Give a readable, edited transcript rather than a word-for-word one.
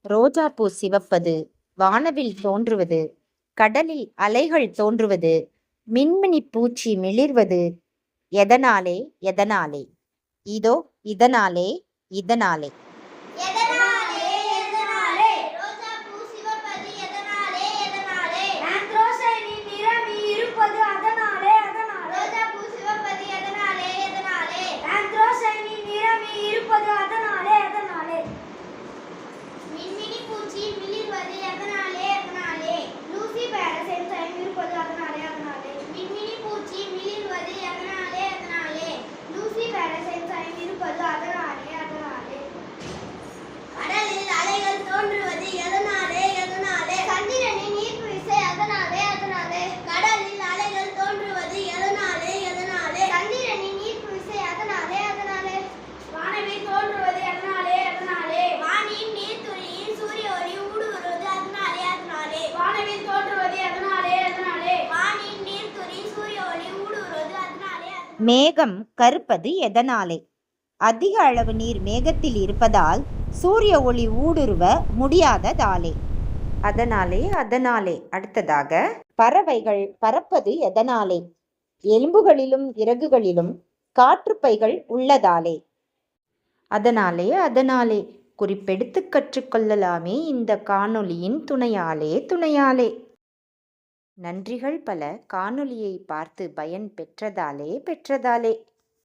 ரோஜாப்பூ சிவப்பது, வானவில் தோன்றுவது, கடலில் அலைகள் தோன்றுவது, மின்மினி பூச்சி மிளிர்வது எதனாலே எதனாலே? இதோ இதனாலே இதனாலே. எதனாலே எதனாலே? ரோஜாப்பூ சிவப்பது எதனாலே எதனாலே? ஆந்த்ரோசைனின் நிறம் இருப்பது அதனாலே அதனாலே. ரோஜாப்பூ சிவப்பது எதனாலே எதனாலே? ஆந்த்ரோசைனின் நிறம் இருப்பது அதனாலே அதனாலே. மின்மினி பூச்சி மிளிர்வது எதனாலே எதனாலே? லூசிபேரஸ் என்சைம் இருப்பது அதனாலே அதனாலே. மின்மினி பூச்சி மிளிர்வது எதனாலே எதனாலே? லூசிபேரஸ் என்சைம் இருப்பது அதனாலே அதனாலே. கடலில் அலைகள் தோன்றுவது எதனாலே எதனாலே? சந்திரனின் ஈர்ப்பு விசை அதனாலே அதனாலே. கடலில் அலைகள் தோன்றுவது எதனாலே எதனாலே? சந்திரனின் ஈர்ப்பு விசை அதனாலே அதனாலே. வானவில் தோன்றுவது எதனாலே எதனாலே? வானின் நீர்த்துளியில் சூரிய ஒளி ஊடுருவது அதனாலே அதனாலே. வானவில் தோன்றுவது எதனாலே எதனாலே? வானின் நீர்த்துளியில் சூரிய ஒளி ஊடுருவது அதனாலே அதனாலே. மேகம் கருப்பது எதனாலே? அதிக அளவு நீர் மேகத்தில் இருப்பதால் சூரிய ஒளி ஊடுருவ முடியாததாலே. அதனாலே அதனாலே. அடுத்ததாக, பறவைகள் பறப்பது எதனாலே? எலும்புகளிலும் இறகுகளிலும் காற்றுப்பைகள் உள்ளதாலே. அதனாலே அதனாலே. குறிப்பெடுத்து கற்றுக்கொள்ளலாமே இந்த காணொளியின் துணையாலே துணையாலே. நன்றிகள் பல காணொளியை பார்த்து பயன் பெற்றதாலே பெற்றதாலே.